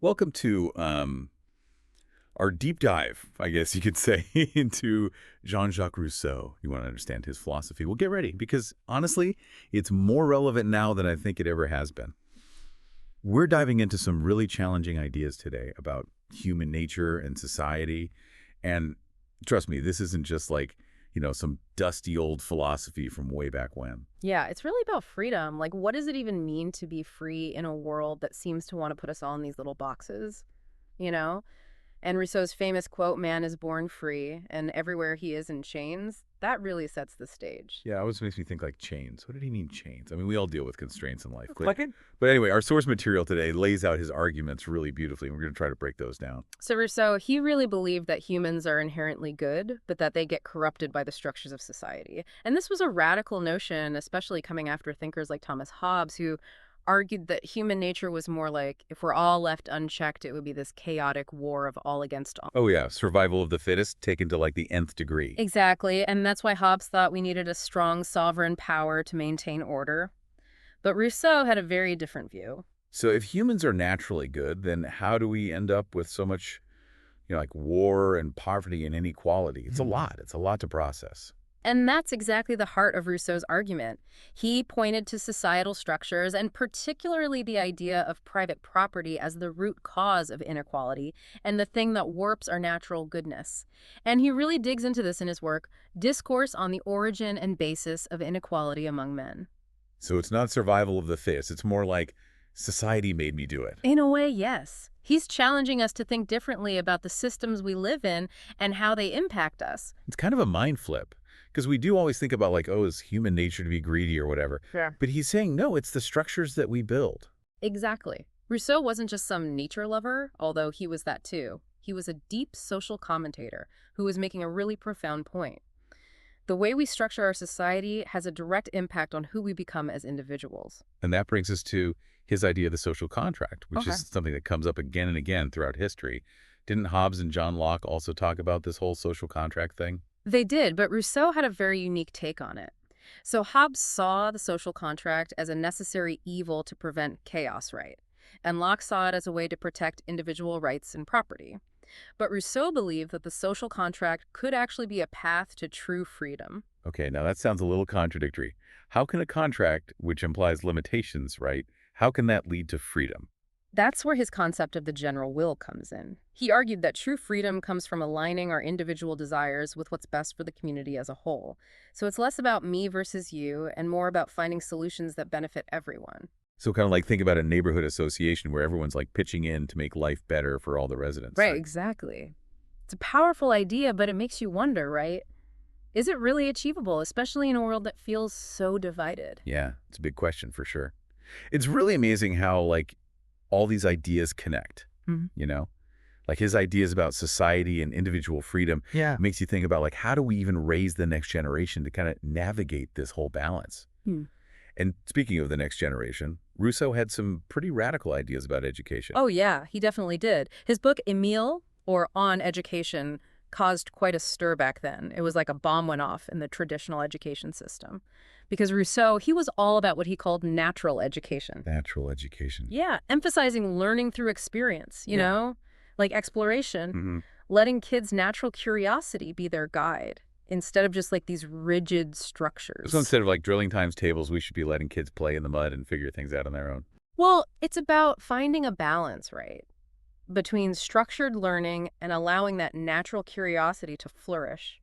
Welcome to our deep dive, I guess you could say, into Jean-Jacques Rousseau. You want to understand his philosophy. Well, get ready, because honestly, it's more relevant now than I think it ever has been. We're diving into some really challenging ideas today about human nature and society. And trust me, this isn't just like, some dusty old philosophy from way back when. Yeah, it's really about freedom. Like, what does it even mean to be free in a world that seems to want to put us all in these little boxes, you know? And Rousseau's famous quote, man is born free, and everywhere he is in chains, that really sets the stage. Yeah, it always makes me think like chains. What did he mean chains? I mean, we all deal with constraints in life. Clicking? But anyway, our source material today lays out his arguments really beautifully, and we're going to try to break those down. So Rousseau, he really believed that humans are inherently good, but that they get corrupted by the structures of society. And this was a radical notion, especially coming after thinkers like Thomas Hobbes, who argued that human nature was more like, if we're all left unchecked, it would be this chaotic war of all against all. Oh yeah, survival of the fittest taken to like the nth degree. Exactly, and that's why Hobbes thought we needed a strong sovereign power to maintain order. But Rousseau had a very different view. So if humans are naturally good, then how do we end up with so much, like war and poverty and inequality? It's a lot. It's a lot to process. And that's exactly the heart of Rousseau's argument. He pointed to societal structures, and particularly the idea of private property, as the root cause of inequality and the thing that warps our natural goodness. And he really digs into this in his work, Discourse on the Origin and Basis of Inequality Among Men. So it's not survival of the fittest. It's more like society made me do it. In a way, yes. He's challenging us to think differently about the systems we live in and how they impact us. It's kind of a mind flip. Because we do always think about like, oh, it's human nature to be greedy or whatever. Sure. But he's saying, no, it's the structures that we build. Exactly. Rousseau wasn't just some nature lover, although he was that too. He was a deep social commentator who was making a really profound point. The way we structure our society has a direct impact on who we become as individuals. And that brings us to his idea of the social contract, which Okay. is something that comes up again and again throughout history. Didn't Hobbes and John Locke also talk about this whole social contract thing? They did, but Rousseau had a very unique take on it. So Hobbes saw the social contract as a necessary evil to prevent chaos, right? And Locke saw it as a way to protect individual rights and property. But Rousseau believed that the social contract could actually be a path to true freedom. Okay, now that sounds a little contradictory. How can a contract, which implies limitations, right? How can that lead to freedom? That's where his concept of the general will comes in. He argued that true freedom comes from aligning our individual desires with what's best for the community as a whole. So it's less about me versus you and more about finding solutions that benefit everyone. So kind of like think about a neighborhood association where everyone's like pitching in to make life better for all the residents. Right, exactly. It's a powerful idea, but it makes you wonder, right? Is it really achievable, especially in a world that feels so divided? Yeah, it's a big question for sure. It's really amazing how like all these ideas connect, Mhm. you know? Like his ideas about society and individual freedom Yeah. makes you think about like how do we even raise the next generation to kind of navigate this whole balance? Hmm. And speaking of the next generation, Rousseau had some pretty radical ideas about education. Oh, yeah, he definitely did. His book, Emile, or On Education, caused quite a stir back then. It was like a bomb went off in the traditional education system. Because Rousseau, he was all about what he called natural education. Natural education. Yeah, emphasizing learning through experience, you Yeah. know, like exploration, Hmm. letting kids' natural curiosity be their guide instead of just like these rigid structures. So instead of like drilling times tables, we should be letting kids play in the mud and figure things out on their own. Well, it's about finding a balance, right, between structured learning and allowing that natural curiosity to flourish.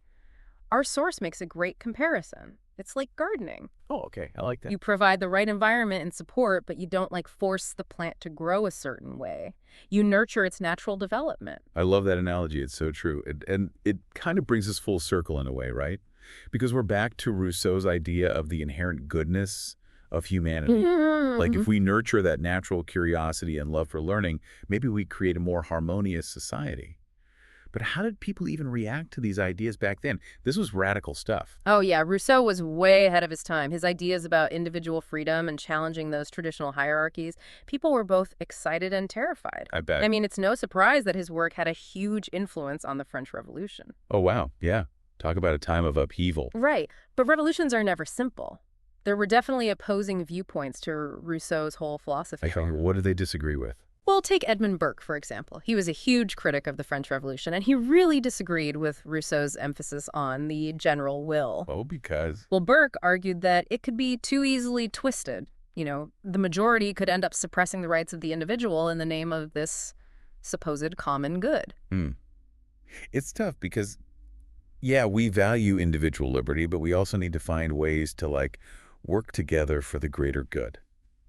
Our source makes a great comparison. It's like gardening. Oh, okay. I like that. You provide the right environment and support, but you don't like force the plant to grow a certain way. You nurture its natural development. I love that analogy. It's so true. And it kind of brings us full circle in a way, right? Because we're back to Rousseau's idea of the inherent goodness of humanity. Like if we nurture that natural curiosity and love for learning, maybe we create a more harmonious society. But how did people even react to these ideas back then? This was radical stuff. Oh, yeah. Rousseau was way ahead of his time. His ideas about individual freedom and challenging those traditional hierarchies, people were both excited and terrified. I bet. I mean, it's no surprise that his work had a huge influence on the French Revolution. Oh, wow. Yeah. Talk about a time of upheaval. Right. But revolutions are never simple. There were definitely opposing viewpoints to Rousseau's whole philosophy. What did they disagree with? Well, take Edmund Burke, for example. He was a huge critic of the French Revolution, and he really disagreed with Rousseau's emphasis on the general will. Oh, because... Well, Burke argued that it could be too easily twisted. The majority could end up suppressing the rights of the individual in the name of this supposed common good. Hmm. It's tough because, yeah, we value individual liberty, but we also need to find ways to, like, work together for the greater good.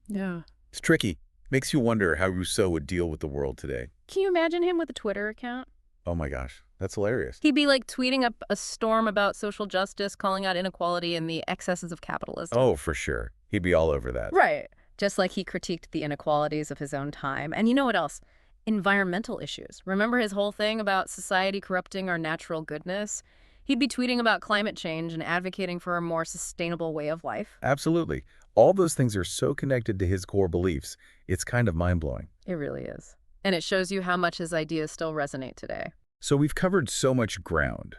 Yeah. It's tricky. Makes you wonder how Rousseau would deal with the world today. Can you imagine him with a Twitter account? Oh my gosh, that's hilarious. He'd be like tweeting up a storm about social justice, calling out inequality and the excesses of capitalism. Oh, for sure. He'd be all over that. Right. Just like he critiqued the inequalities of his own time. And you know what else? Environmental issues. Remember his whole thing about society corrupting our natural goodness? He'd be tweeting about climate change and advocating for a more sustainable way of life. Absolutely. All those things are so connected to his core beliefs. It's kind of mind-blowing. It really is. And it shows you how much his ideas still resonate today. So we've covered so much ground.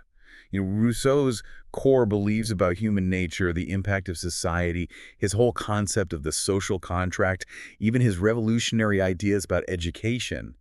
Rousseau's core beliefs about human nature, the impact of society, his whole concept of the social contract, even his revolutionary ideas about education.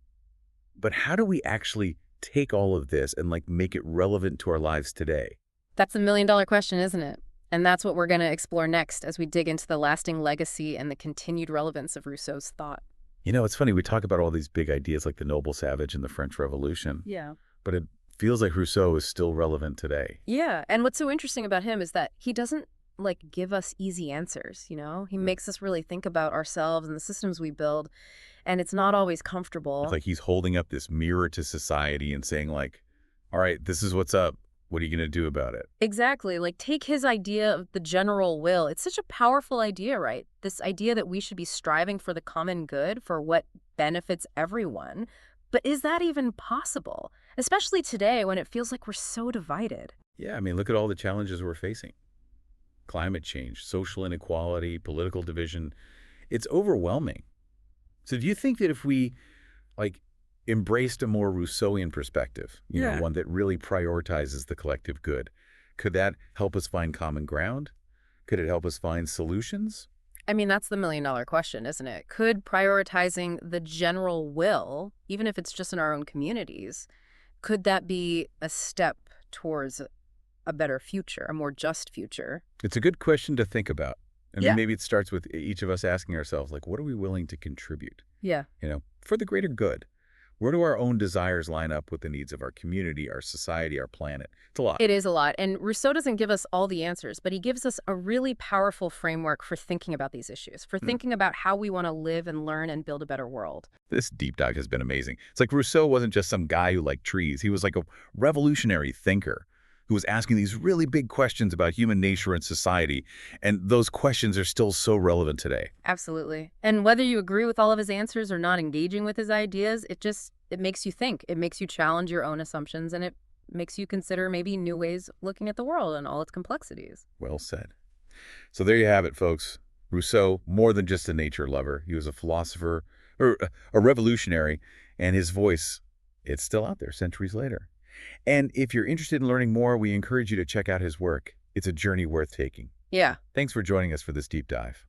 But how do we actually take all of this and make it relevant to our lives today? That's the million-dollar question, isn't it? And that's what we're going to explore next as we dig into the lasting legacy and the continued relevance of Rousseau's thought. It's funny, we talk about all these big ideas like the noble savage and the French Revolution. Yeah. But it feels like Rousseau is still relevant today. Yeah, and what's so interesting about him is that he doesn't give us easy answers, He makes us really think about ourselves and the systems we build, and it's not always comfortable. It's like he's holding up this mirror to society and saying all right, this is what's up. What are you going to do about it? Exactly. Take his idea of the general will. It's such a powerful idea, right? This idea that we should be striving for the common good, for what benefits everyone. But is that even possible? Especially today when it feels like we're so divided. Yeah, I mean, look at all the challenges we're facing. Climate change, social inequality, political division. It's overwhelming. So do you think that if we, embraced a more Rousseauian perspective, one that really prioritizes the collective good, could that help us find common ground? Could it help us find solutions? I mean, that's the million-dollar question, isn't it? Could prioritizing the general will, even if it's just in our own communities, could that be a step towards a better future, a more just future? It's a good question to think about. I mean, Yeah. maybe it starts with each of us asking ourselves, what are we willing to contribute, Yeah. for the greater good? Where do our own desires line up with the needs of our community, our society, our planet? It's a lot. It is a lot. And Rousseau doesn't give us all the answers, but he gives us a really powerful framework for thinking about these issues, for thinking about how we want to live and learn and build a better world. This deep dive has been amazing. It's like Rousseau wasn't just some guy who liked trees. He was like a revolutionary thinker who was asking these really big questions about human nature and society. And those questions are still so relevant today. Absolutely. And whether you agree with all of his answers or not engaging with his ideas, it makes you think. It makes you challenge your own assumptions, and it makes you consider maybe new ways of looking at the world and all its complexities. Well said. So there you have it, folks. Rousseau, more than just a nature lover. He was a philosopher, or a revolutionary, and his voice, it's still out there centuries later. And if you're interested in learning more, we encourage you to check out his work. It's a journey worth taking. Yeah. Thanks for joining us for this deep dive.